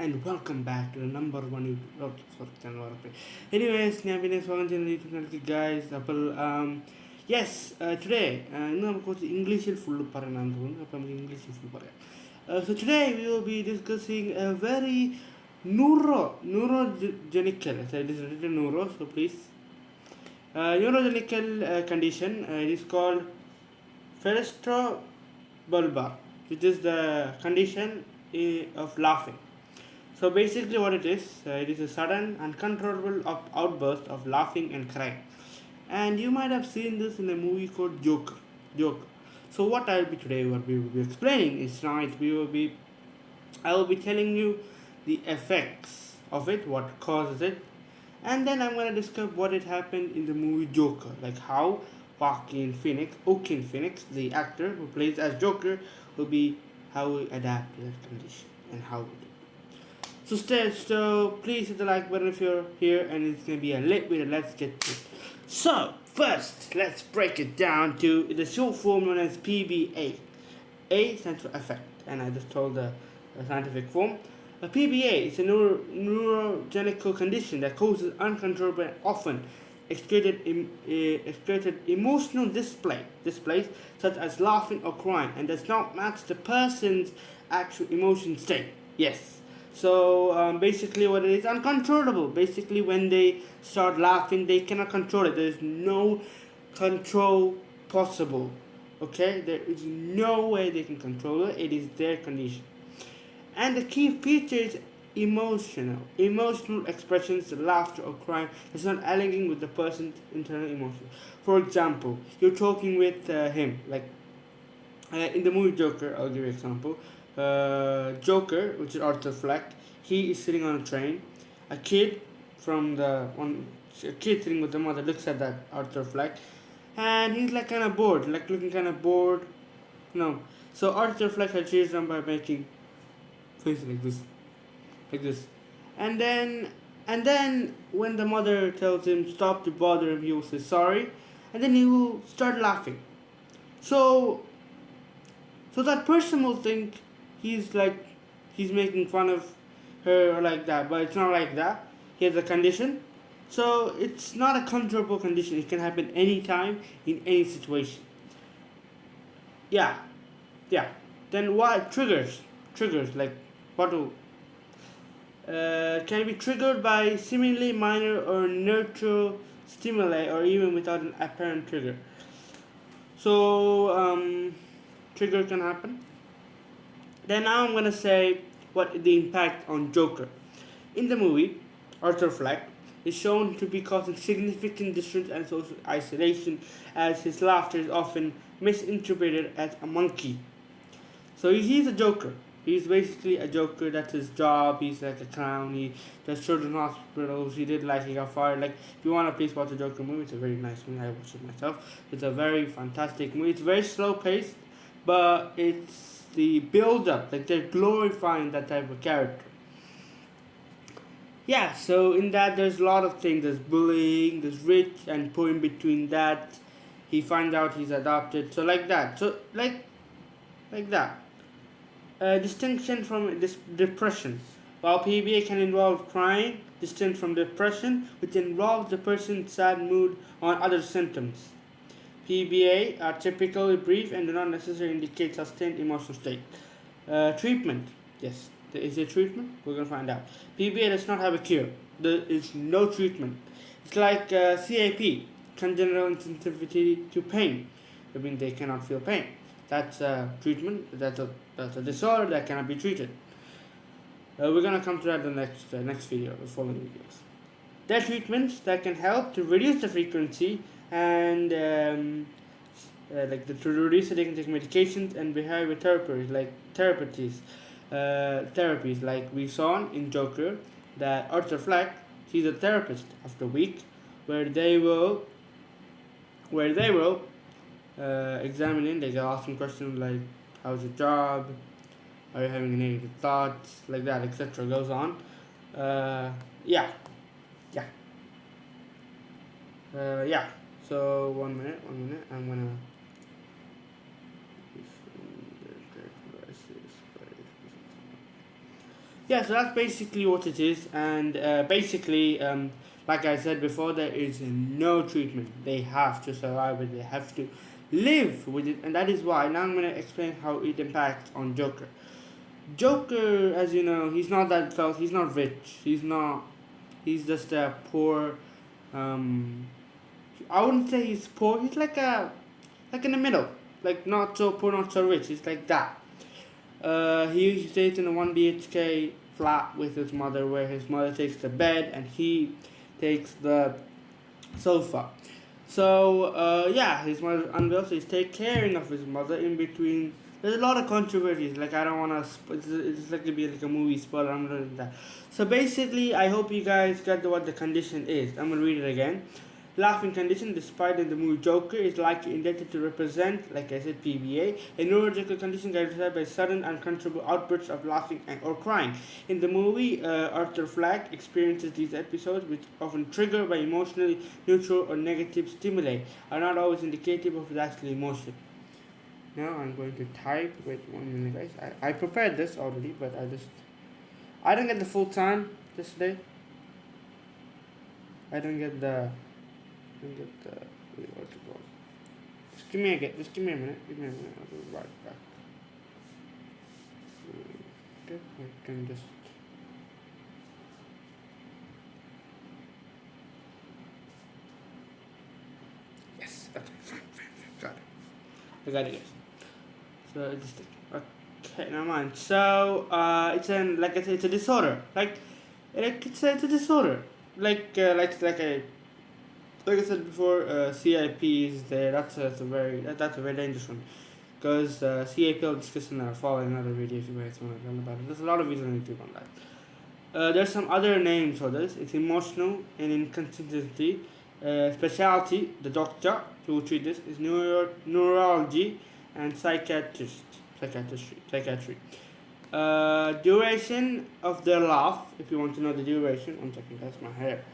and welcome back to the number one YouTube channel. Anyways, ഞാൻ പിന്നെ സ്വാഗതം ചെയ്യുന്ന യൂട്യൂബ് ചാനലിലേക്ക് guys. അപ്പോൾ yes, today ഇന്ന് നമുക്ക് കുറച്ച് ഇംഗ്ലീഷിൽ ഫുള്ള് പറയണമെന്ന് തോന്നുന്നു. അപ്പോൾ നമുക്ക് ഇംഗ്ലീഷിൽ ഫുൾ പറയാം. So today we will be discussing a very neurogenical. So it is written neuro, so please. Neurogenical condition. It is called Pseudobullar, which is the condition of laughing. So basically, what it is a sudden, uncontrollable outburst of laughing and crying. And you might have seen this in a movie called Joker. Joker. So what what we will be explaining is tonight I will be telling you the effects of it, what causes it, and then I'm gonna discuss what it happened in the movie Joker, like how Joaquin Phoenix, the actor who plays as Joker, will be how we adapt to that condition and how we do. So please hit the like button if you're here, and it's gonna be a lit video. Let's get to it. So first, let's break it down to the short form known as PBA. A stands for effect, and I just told the scientific form. A PBA is a neurogenical condition that causes uncontrollable and often excreted emotional displays such as laughing or crying, and does not match the person's actual emotion state. Yes. So basically what it is, uncontrollable. Basically when they start laughing, they cannot control it. There is no control possible. Okay, there is no way they can control it. It is their condition. And the key feature is emotional expressions, laughter or crying is not aligning with the person's internal emotions. For example, you're talking with him, like in the movie Joker. I'll give you an example. Joker, which is Arthur Fleck, he is sitting on a train. A kid sitting with the mother looks at that Arthur Fleck, and he's like kind of bored, like looking kind of bored. No, so Arthur Fleck had cheers them by making faces like this, and then when the mother tells him stop to bother him, he will say sorry, and then he will start laughing. So that person will think he's making fun of her or like that, but it's not like that. He has a condition, so it's not a controllable condition. It can happen anytime in any situation. Yeah. Then what triggers like what do can be triggered by seemingly minor or neutral stimuli or even without an apparent trigger. So trigger can happen. Then now I'm gonna say what the impact on Joker. In the movie, Arthur Fleck is shown to be causing significant distress and social isolation, as his laughter is often misinterpreted as a monkey. So he's a Joker. He's basically a Joker. That's his job. He's like a clown. He does children's hospitals. He got fired. Like, if you want to please watch the Joker movie, it's a very nice movie. I watched it myself. It's a very fantastic movie. It's very slow paced, but it's the build up. Like, they're glorifying that type of character. Yeah, so in that there's a lot of things. There's bullying, there's rich and poor in between that. He finds out he's adopted. So like that. So like that. Distinction from depression. While PBA can involve crying, distinct from depression, which involves the person's sad mood or other symptoms. PBA are typically brief and do not necessarily indicate sustained emotional state. Treatment. Yes, there is a treatment. We're going to find out. PBA does not have a cure. There is no treatment. It's like CAP, congenital insensitivity to pain. I mean, they cannot feel pain. That's a treatment. That's a disorder that cannot be treated. We're gonna come to that in the next video, the following videos. There are treatments that can help to reduce the frequency and to reduce it. They can take medications and behavior therapies like we saw in Joker. That Arthur Fleck, he's a therapist after a week, where they will examining, they can ask some questions like how's your job, are you having negative thoughts, like that, etc. Goes on. Yeah. So one minute, I'm gonna Yeah, so that's basically what it is, and basically, like I said before, there is no treatment. They have to survive it. They have to live with it, and that is why. Now I'm gonna explain how it impacts on Joker. Joker, as you know, he's not that felt. He's not rich. He's not. He's just a poor. Um, I wouldn't say he's poor. He's like in the middle. Like not so poor, not so rich. He's like that. He stays in a 1 BHK flat with his mother, where his mother takes the bed and he takes the sofa. So yeah, his mother unwell, so he's taking caring of his mother in between. There's a lot of controversies. Like I don't wanna. It's like to be like a movie spoiler. I'm not doing that. So basically, I hope you guys got what the condition is. I'm gonna read it again. Laughing condition, despite in the movie Joker, is likely intended to represent, like I said, PBA, a neurological condition characterized by sudden uncontrollable outbursts of laughing or crying. In the movie, Arthur Fleck experiences these episodes, which often triggered by emotionally neutral or negative stimuli, are not always indicative of his actual emotion. Now I'm going to type. Wait 1 minute, guys. I prepared this already, but I don't get the full time yesterday. I don't get the what's it called? Just give me a minute. I'll be right back. Okay, I can just. Yes. Okay. Fine. Got it. I got it, guys. So just okay. Never mind. So it's an like I said, it's a disorder. It's a disorder. Like I said before, CIP is there. That's a very dangerous one, because CIP I'll discuss in our following another video if you guys want to learn about it. There's a lot of videos on YouTube on that. There's some other names for this. It's emotional and inconsistency. Specialty, the doctor who will treat this is neurology and psychiatry. Duration of their laugh. If you want to know the duration, one second, that's my hair.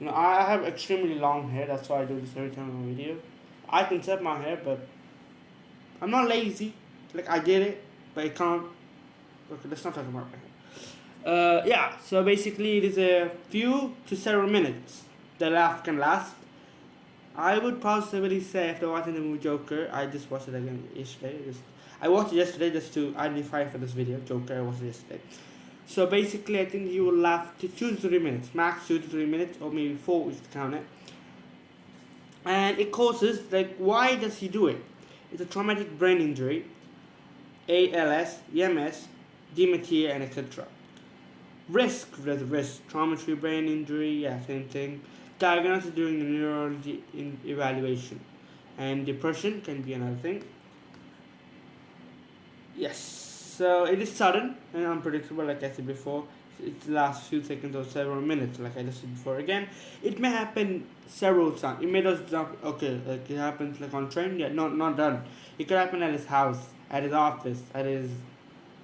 I have extremely long hair. That's why I do this every time on a video. I can set my hair, but I'm not lazy. Like I get it, but I can't. Okay, let's not talk about my hair. Yeah, so basically it is a few to several minutes the laugh can last. I would possibly say after watching the movie Joker, I just watched it again yesterday. I watched it yesterday just to identify for this video. Joker, I watched it yesterday. So basically, I think you will laugh to 2 to 3 minutes, max 2 to 3 minutes, or maybe 4 if you count it. And it causes, like, why does he do it? It's a traumatic brain injury, ALS, EMS, dementia, and etc. Risk, traumatic brain injury, yeah, same thing. Diagnosis during the neurology evaluation. And depression can be another thing. Yes, so it is sudden and unpredictable, like I said before. It lasts few seconds or several minutes, like I just said before. Again, it may happen several times. It may just jump. Okay, like it happens like on train. Yeah, not done. It could happen at his house, at his office, at his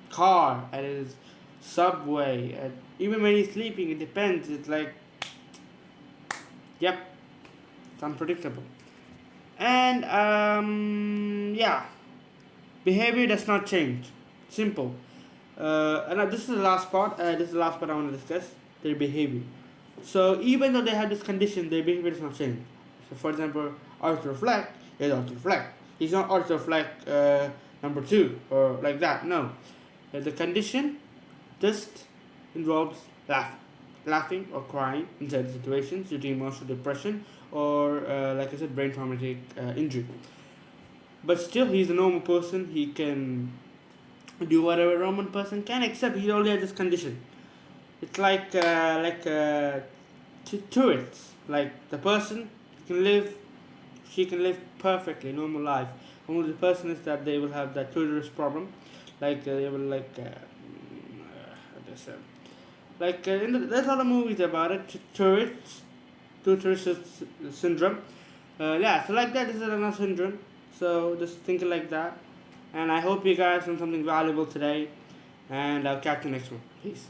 car, at his subway, even when he's sleeping. It depends. It's like, yep, it's unpredictable. And yeah, behavior does not change. Simple. And this is the last part. This is the last part I want to discuss. Their behavior. So even though they have this condition, their behavior does not change. So for example, Arthur Fleck is Arthur Fleck. He's not Arthur Fleck number 2 or like that. No, the condition just involves laughing or crying in certain situations due to emotional depression or like I said, brain traumatic injury. But still, he's a normal person. He can do whatever a normal person can, except he only has this condition. It's tourists. Like the person she can live perfectly normal life. Only the person is that they will have that tourist problem, like they will there's a lot of movies about it. Tourist syndrome. Yeah, so like that is another syndrome. So just think like that. And I hope you guys learned something valuable today. And I'll catch you next one. Peace.